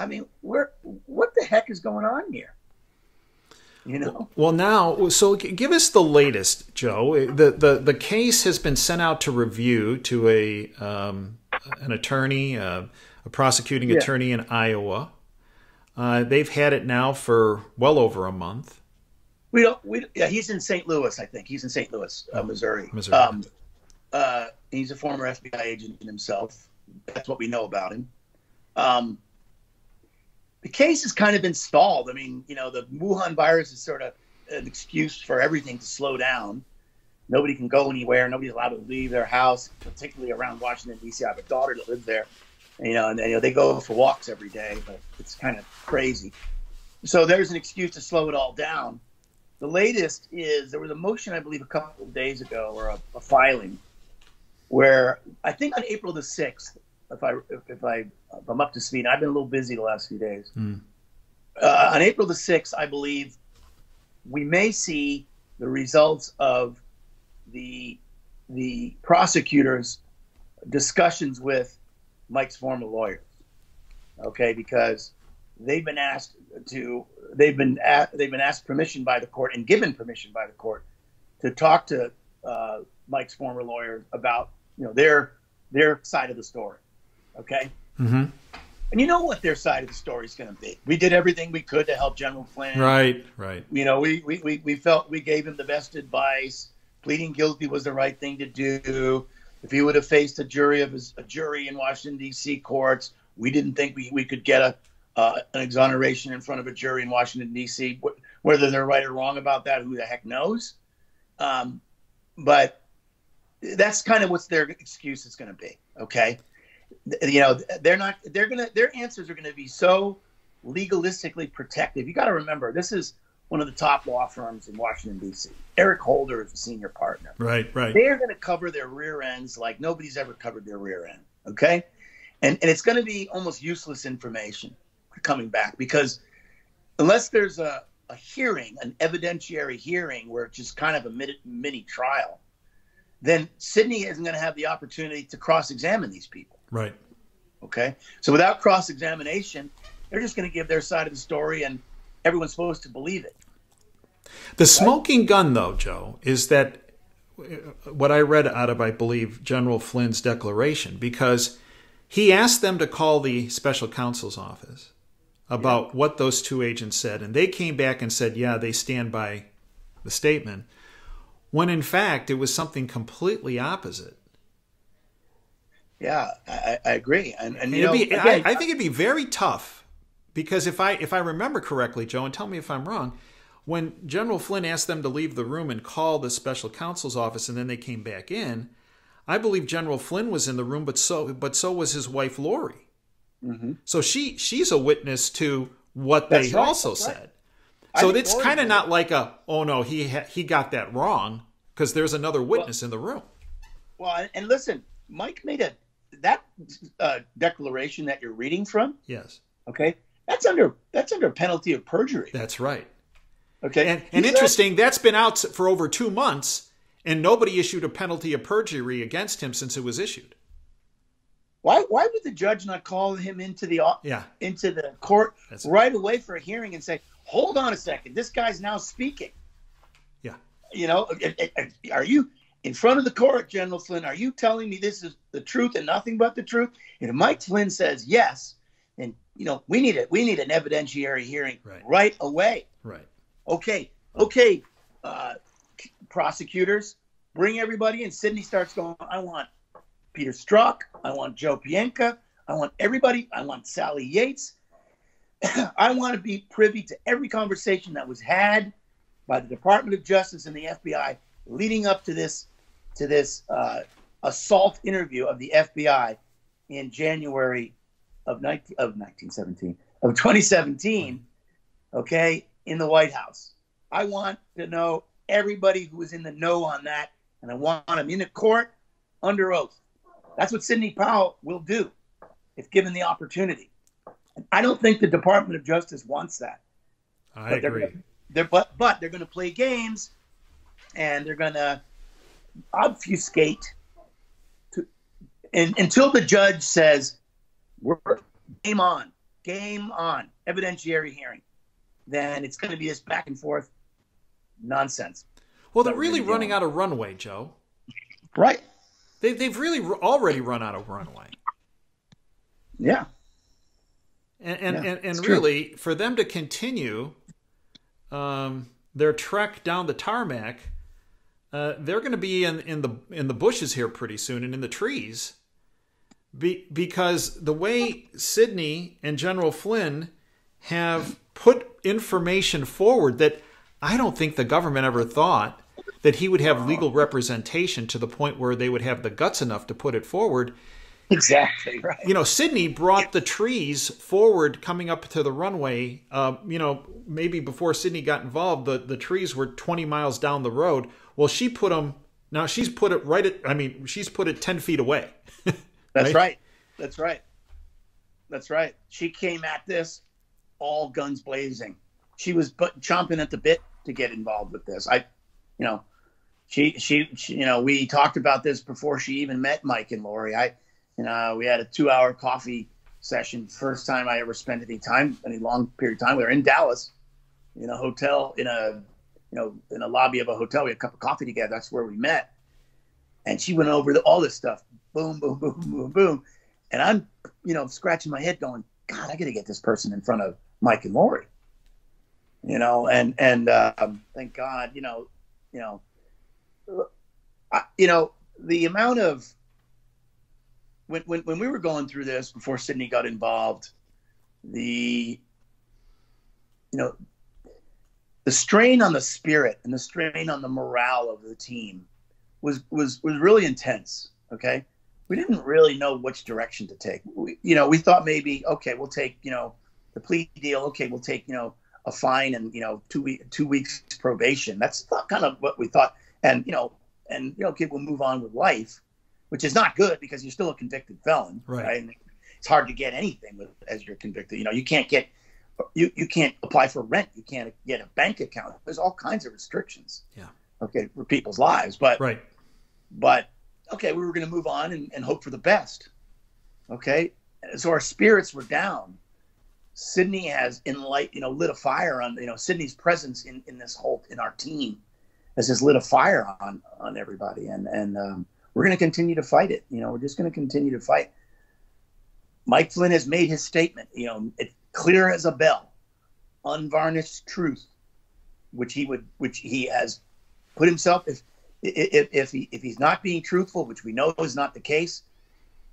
I mean, what the heck is going on here? You know? Well, now, so give us the latest, Joe. The case has been sent out to review to an attorney, a prosecuting attorney in Iowa. They've had it now for well over a month. Yeah, he's in St. Louis, I think. He's in St. Louis, Missouri. He's a former FBI agent himself. That's what we know about him. The case has kind of been stalled. I mean, you know, the Wuhan virus is sort of an excuse for everything to slow down. Nobody can go anywhere. Nobody's allowed to leave their house, particularly around Washington, D.C. I have a daughter that lives there, and they go for walks every day, but it's kind of crazy. So there's an excuse to slow it all down. The latest is there was a motion, I believe, a couple of days ago, or a filing, where I think on April the 6th, if I'm up to speed, I've been a little busy the last few days. On April the 6th, I believe we may see the results of the prosecutor's discussions with Mike's former lawyers. Okay, because they've been asked permission by the court and given permission by the court to talk to Mike's former lawyers about, you know, their side of the story. Okay. Mm-hmm. And you know what their side of the story is going to be. We did everything we could to help General Flynn. Right. You know, we felt we gave him the best advice. Pleading guilty was the right thing to do. If he would have faced a jury in Washington, D.C. courts, we didn't think we could get an exoneration in front of a jury in Washington, D.C. Whether they're right or wrong about that, who the heck knows? But that's kind of what their excuse is going to be. Okay. You know, their answers are going to be so legalistically protective. You got to remember, this is one of the top law firms in Washington, D.C. Eric Holder is the senior partner. Right. They're going to cover their rear ends like nobody's ever covered their rear end. Okay. And it's going to be almost useless information coming back, because unless there's a hearing, an evidentiary hearing where it's just kind of a mini trial, then Sydney isn't going to have the opportunity to cross-examine these people. Right. Okay. So without cross-examination, they're just going to give their side of the story, and everyone's supposed to believe it. The smoking gun, though, Joe, is that what I read out of, I believe, General Flynn's declaration, because he asked them to call the special counsel's office about what those two agents said, and they came back and said, yeah, they stand by the statement, when in fact it was something completely opposite. Yeah, I agree, and you know, I think it'd be very tough, because if I remember correctly, Joe, and tell me if I'm wrong, when General Flynn asked them to leave the room and call the special counsel's office, and then they came back in, I believe General Flynn was in the room, but so was his wife Lori. Mm-hmm. So she's a witness to what they also said. So it's kind of not like oh no, he got that wrong, because there's another witness in the room. Well, and listen, Mike made that declaration that you're reading from. Yes. Okay, that's under penalty of perjury. That's right. Okay, and interesting, that's been out for over 2 months, and nobody issued a penalty of perjury against him since it was issued. Why would the judge not call him into the court right away for a hearing and say, hold on a second, this guy's now speaking? Yeah. You know, are you in front of the court, General Flynn? Are you telling me this is the truth and nothing but the truth? And if Mike Flynn says yes, then, you know, we need an evidentiary hearing right away. Right. Okay. Prosecutors, bring everybody in. Sydney starts going, I want Peter Strzok, I want Joe Pienka, I want everybody, I want Sally Yates. I want to be privy to every conversation that was had by the Department of Justice and the FBI leading up to this assault interview of the FBI in January of 2017, okay, in the White House. I want to know everybody who was in the know on that, and I want them in a court under oath. That's what Sidney Powell will do if given the opportunity. And I don't think the Department of Justice wants that. I agree. But they're going to play games, and they're going to obfuscate until the judge says, "We're game on. game on, evidentiary hearing, then it's going to be this back and forth nonsense. Well, they're really running out of runway, Joe. Right. They've really already run out of runway. Yeah. And really, for them to continue their trek down the tarmac, they're going to be in the bushes here pretty soon and in the trees, because the way Sidney and General Flynn have put information forward that I don't think the government ever thought that he would have legal representation to the point where they would have the guts enough to put it forward. Exactly right. You know, Sidney brought the trees forward coming up to the runway. Maybe before Sidney got involved, the trees were 20 miles down the road. Well, she put them. Now she's put it right at. She's put it 10 feet away. That's right. That's right. That's right. She came at this all guns blazing. She was chomping at the bit to get involved with this. We talked about this before she even met Mike and Lori. We had a 2-hour coffee session. First time I ever spent any long period of time. We were in Dallas, in a hotel, in a lobby of a hotel. We had a cup of coffee together. That's where we met. And she went over all this stuff. Boom, boom, boom, boom, boom. And I'm, scratching my head going, God, I got to get this person in front of Mike and Lori. And thank God, the amount of, when we were going through this before Sidney got involved, the strain on the spirit and the strain on the morale of the team was really intense. Okay. We didn't really know which direction to take. We thought maybe, okay, we'll take, the plea deal. Okay. We'll take, a fine and, 2 weeks probation. That's kind of what we thought. And, okay, we'll move on with life, which is not good because you're still a convicted felon, right? And it's hard to get anything as you're convicted. You can't get, you can't apply for rent. You can't get a bank account. There's all kinds of restrictions. Yeah. Okay, for people's lives, but okay, we were going to move on and hope for the best. Okay, so our spirits were down. Sidney has lit a fire on, Sidney's presence in our team has just lit a fire on everybody. And we're going to continue to fight it. We're just going to continue to fight. Mike Flynn has made his statement, it's clear as a bell, unvarnished truth, which he has put himself, if he's not being truthful, which we know is not the case,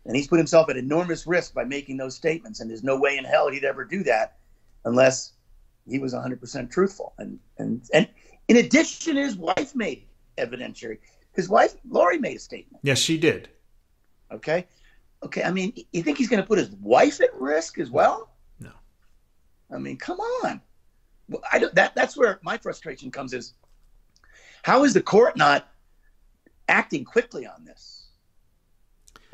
and he's put himself at enormous risk by making those statements. And there's no way in hell he'd ever do that unless he was 100% truthful. And in addition, his wife made evidentiary. His wife, Lori, made a statement. Yes, she did. Okay. I mean, you think he's going to put his wife at risk as well? No. I mean, come on. That's where my frustration comes is, how is the court not acting quickly on this?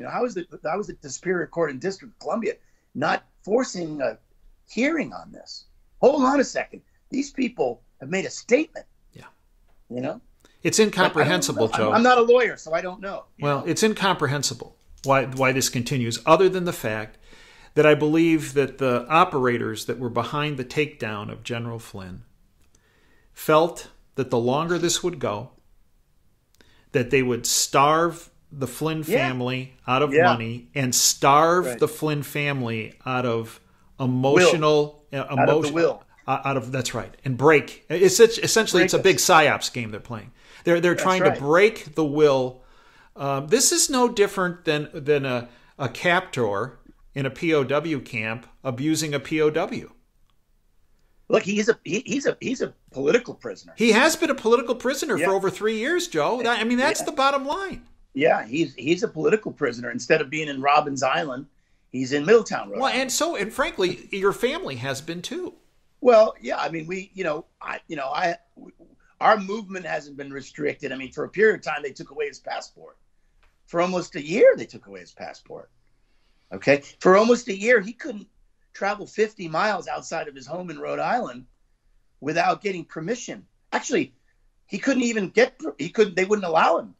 How is the Superior Court in District of Columbia not forcing a hearing on this? Hold on a second. These people have made a statement. Yeah. It's incomprehensible, Joe. I'm not a lawyer, so I don't know. Well, it's incomprehensible why this continues, other than the fact that I believe that the operators that were behind the takedown of General Flynn felt that the longer this would go, that they would starve the Flynn family out of money and starve the Flynn family out of emotional that's right, and break. Essentially, it's a big psyops game they're playing. They're trying to break the will. This is no different than a captor in a POW camp abusing a POW. Look, he's a political prisoner. He has been a political prisoner for over 3 years, Joe. That's the bottom line. Yeah, he's a political prisoner. Instead of being in Robbins Island, he's in Middletown, Rhode Island. And frankly, your family has been too. Well, yeah, I mean, our movement hasn't been restricted. I mean, for a period of time, they took away his passport. For almost a year, they took away his passport. Okay, for almost a year, he couldn't travel 50 miles outside of his home in Rhode Island without getting permission. Actually, he couldn't even they wouldn't allow him.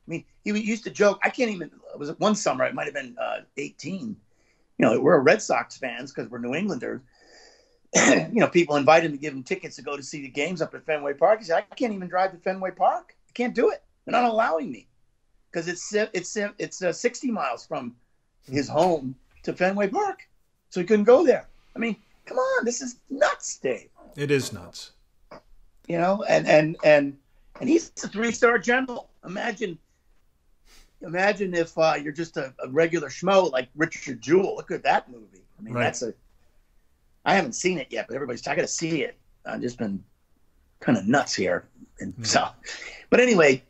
I mean, he used to joke, it was one summer, it might have been 18. we're Red Sox fans because we're New Englanders. People invite him to give him tickets to go to see the games up at Fenway Park. He said, I can't even drive to Fenway Park. I can't do it. They're not allowing me because it's 60 miles from his home to Fenway Park. So he couldn't go there. I mean, come on, this is nuts, Dave. It is nuts. And he's a 3-star general. Imagine if you're just a regular schmo like Richard Jewell. Look at that movie. I mean, right. I haven't seen it yet, but I got to see it. I've just been kind of nuts here. And but anyway,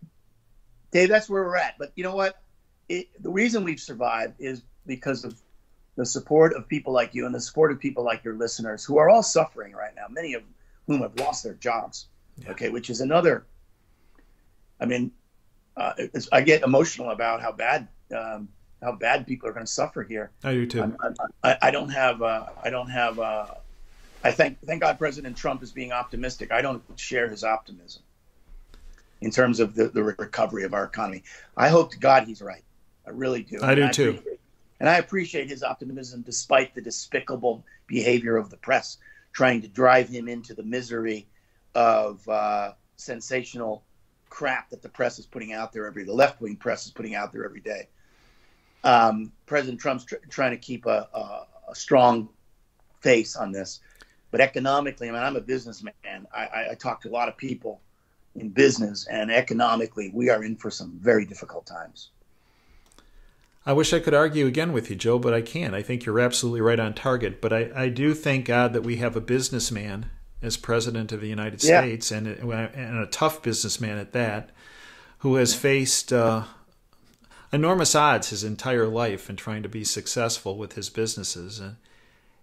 Dave, that's where we're at. But you know what? The reason we've survived is because of the support of people like you and the support of people like your listeners who are all suffering right now, many of whom have lost their jobs. Yeah. Okay, which is another. I mean, I get emotional about how bad people are going to suffer here. I do too. I don't have. I thank God President Trump is being optimistic. I don't share his optimism in terms of the recovery of our economy. I hope to God he's right. I really do. I do too. And I appreciate his optimism despite the despicable behavior of the press trying to drive him into the misery of sensational crap that the press is putting out there the left-wing press is putting out there every day. President Trump's trying to keep a strong face on this. But economically, I mean, I'm a businessman. I talk to a lot of people in business, and economically, we are in for some very difficult times. I wish I could argue again with you, Joe, but I can't. I think you're absolutely right on target. But I do thank God that we have a businessman as president of the United States, and a tough businessman at that, who has faced enormous odds his entire life in trying to be successful with his businesses,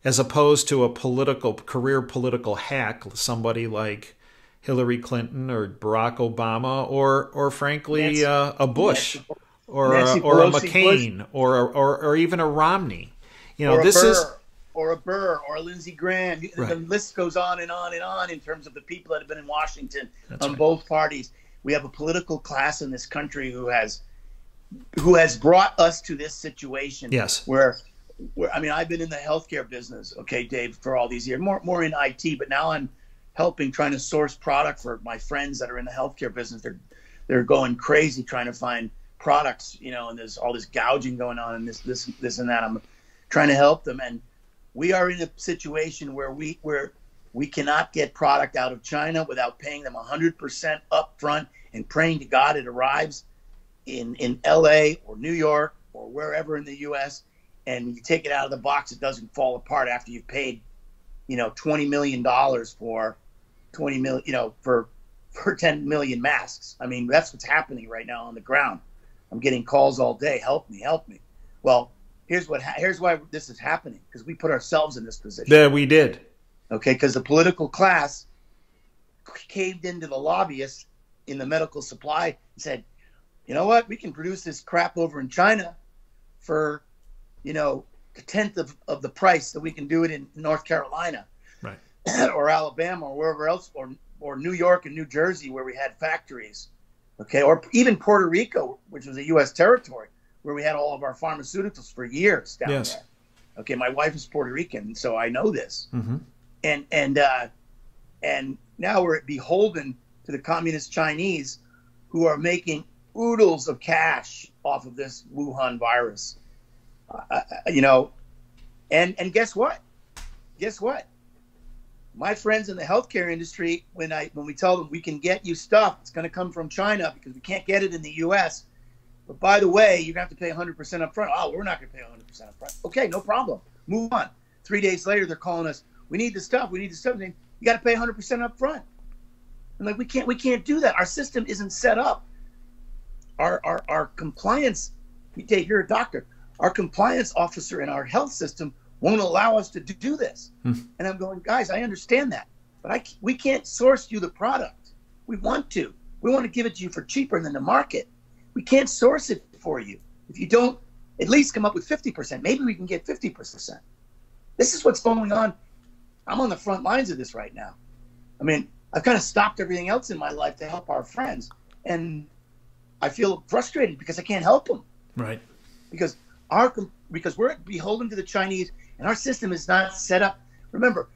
as opposed to a career political hack, somebody like Hillary Clinton or Barack Obama or frankly a Bush or a McCain or even a Romney. Or a Burr, or a Lindsey Graham. Right. The list goes on and on and on in terms of the people that have been in Washington both parties. We have a political class in this country who has brought us to this situation. Yes. Where I mean, I've been in the healthcare business, okay, Dave, for all these years, more in IT, but now I'm trying to source product for my friends that are in the healthcare business. They're going crazy trying to find products, and there's all this gouging going on and this and that. I'm trying to help them, and we are in a situation where we cannot get product out of China without paying them 100% up front and praying to God it arrives in LA or New York or wherever in the US, and you take it out of the box, it doesn't fall apart after you've paid, $20 million for 10 million masks. I mean, that's what's happening right now on the ground. I'm getting calls all day. Help me. Well, here's why this is happening, because we put ourselves in this position. Yeah, we did. Okay, because the political class caved into the lobbyists in the medical supply and said, you know what, we can produce this crap over in China for, a tenth of the price that we can do it in North Carolina, right, or Alabama or wherever else, or New York and New Jersey where we had factories, okay, or even Puerto Rico, which was a U.S. territory, where we had all of our pharmaceuticals for years down there. Okay, my wife is Puerto Rican, so I know this. Mm-hmm. And now we're beholden to the communist Chinese, who are making oodles of cash off of this Wuhan virus. And guess what? My friends in the healthcare industry, when we tell them we can get you stuff, it's going to come from China because we can't get it in the U.S. But by the way, you're going to have to pay 100% up front. Oh, we're not going to pay 100% up front. Okay, no problem. Move on. 3 days later, they're calling us. We need the stuff. You got to pay 100% up front. I'm like, we can't do that. Our system isn't set up. Our compliance, Dave, you're a doctor. Our compliance officer in our health system won't allow us to do this. And I'm going, guys, I understand that, but we can't source you the product. We want to give it to you for cheaper than the market. We can't source it for you if you don't at least come up with 50%. Maybe we can get 50%. This is what's going on. I'm on the front lines of this right now. I mean, I've kind of stopped everything else in my life to help our friends, and I feel frustrated because I can't help them. Right. Because because we're beholden to the Chinese, and our system is not set up. Remember,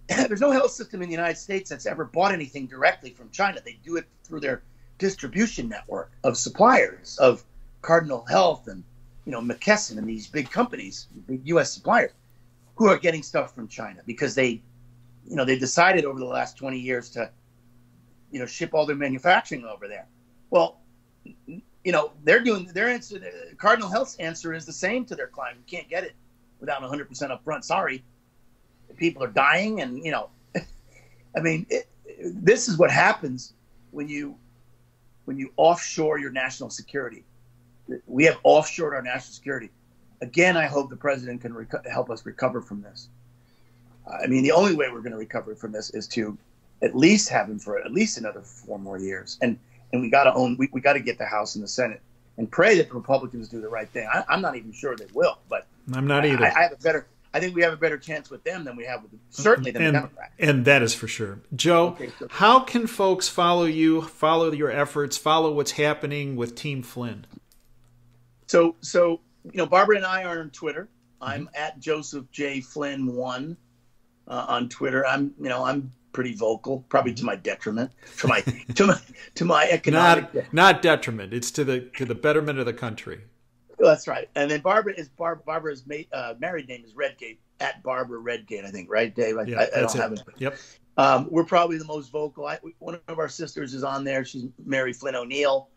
there's no health system in the United States that's ever bought anything directly from China. They do it through their distribution network of suppliers, of Cardinal Health and McKesson and these big companies, big U.S. suppliers, who are getting stuff from China because they decided over the last 20 years to ship all their manufacturing over there. Well, they're doing their answer. Cardinal Health's answer is the same to their client. You can't get it without 100% upfront. Sorry, people are dying, and I mean, this is what happens when you offshore your national security. We have offshored our national security. Again, I hope the president can help us recover from this. I mean, the only way we're going to recover from this is to at least have him for at least another 4 more years. And we got to we got to get the House and the Senate and pray that the Republicans do the right thing. I'm not even sure they will, but I'm not either. I think we have a better chance with them than we have with certainly than the Democrats. And that is for sure. Joe, okay, so how can folks follow you, follow your efforts, follow what's happening with Team Flynn? So Barbara and I are on Twitter. I'm at Joseph J. Flynn 1 on Twitter. I'm pretty vocal, probably to my detriment, to my economic not detriment. It's to the betterment of the country. That's right. And then Barbara's married name is Redgate, at Barbara Redgate, I think, right, Dave? Yeah, I don't have it. Yep. We're probably the most vocal. One of our sisters is on there. She's Mary Flynn O'Neill.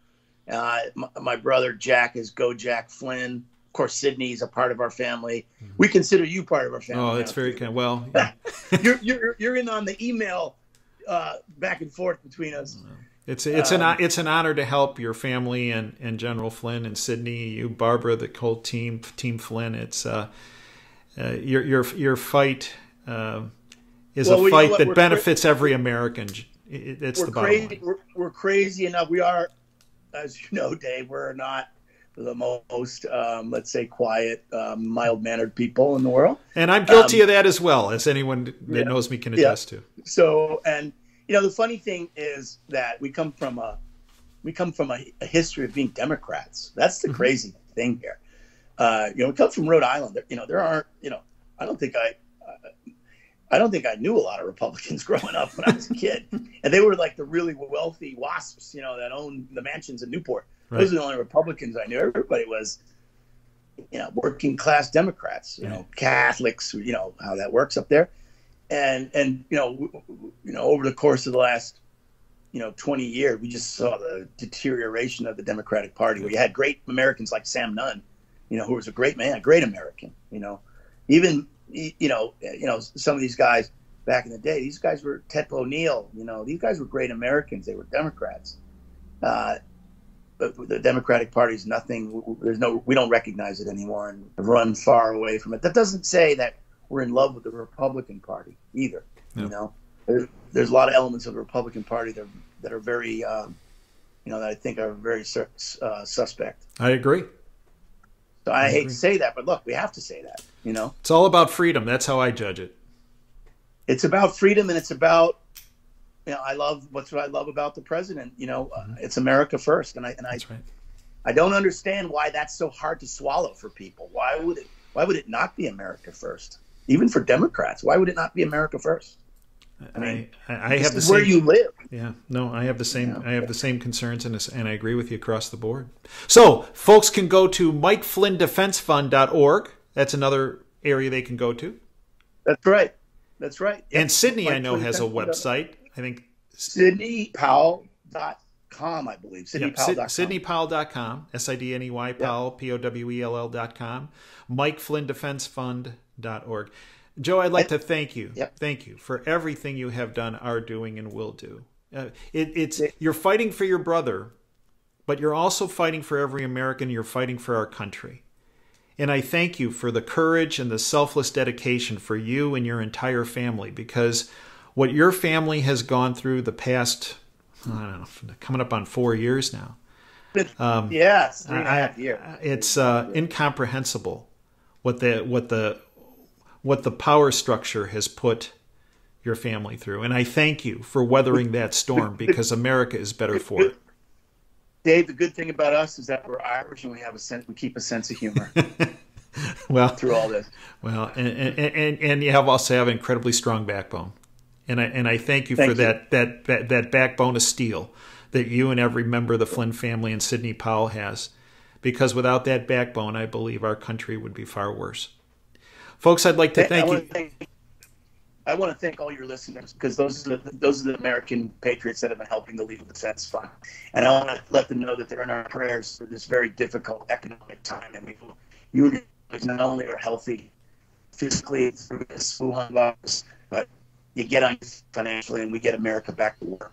My brother Jack is Go Jack Flynn. Of course, Sydney's a part of our family. We consider you part of our family. Oh, that's very kind. Well, yeah. you're in on the email back and forth between us. It's an honor to help your family and General Flynn and Sydney, you, Barbara, the whole team Flynn. It's your fight is a fight that benefits every American. It's the bottom line. We're crazy enough. We are, as you know, Dave. We're not the most, let's say, quiet, mild-mannered people in the world. And I'm guilty of that as well, as anyone that knows me can attest to. So, and the funny thing is that we come from a history of being Democrats. That's the crazy thing here. We come from Rhode Island. There aren't. I don't think I knew a lot of Republicans growing up when I was a kid, and they were like the really wealthy wasps, that owned the mansions in Newport. Right. Those are the only Republicans I knew. Everybody was, working class Democrats, Catholics, how that works up there. And over the course of the last, 20 years, we just saw the deterioration of the Democratic Party, where you had great Americans like Sam Nunn, who was a great man, a great American, even, some of these guys back in the day, these guys were Ted O'Neill, these guys were great Americans. They were Democrats. But the Democratic Party is nothing. We don't recognize it anymore and run far away from it. That doesn't say that we're in love with the Republican Party either. No. There's a lot of elements of the Republican Party that are very, that I think are very suspect. I agree. So I hate to say that, but look, we have to say that. It's all about freedom. That's how I judge it. It's about freedom, and it's about. What's what I love about the president. It's America first, and That's right. I don't understand why that's so hard to swallow for people. Why would it not be America first? Even for Democrats, why would it not be America first? I have the same, where you live. Yeah, no, I have the same. Yeah. I have the same concerns, and I agree with you across the board. So, folks can go to MikeFlynnDefenseFund.org. That's another area they can go to. That's right. That's right. And Sydney, I know, has a website. I think SydneyPowell.com, I believe. SydneyPowell.com. SydneyPowell.com. SIDNEY Powell, POWELL.com. MikeFlynnDefenseFund.org. Joe, I'd like to thank you. Yep. Thank you for everything you have done, are doing, and will do. You're fighting for your brother, but you're also fighting for every American. You're fighting for our country. And I thank you for the courage and the selfless dedication for you and your entire family, because what your family has gone through the past, I don't know, coming up on 4 years now. Yes, 3.5 years. It's incomprehensible what the power structure has put your family through. And I thank you for weathering that storm, because America is better for it. Dave, the good thing about us is that we're Irish and we keep a sense of humor. well, through all this. Well, and you also have an incredibly strong backbone, and I thank you for that backbone of steel that you and every member of the Flynn family and Sidney Powell has, because without that backbone, I believe our country would be far worse. Folks, I'd like to thank you. I want to thank all your listeners, because those are the American patriots that have been helping the Legal Defense Fund, and I want to let them know that they're in our prayers for this very difficult economic time. And you not only are healthy physically through this Wuhan virus, but you get on financially, and we get America back to work.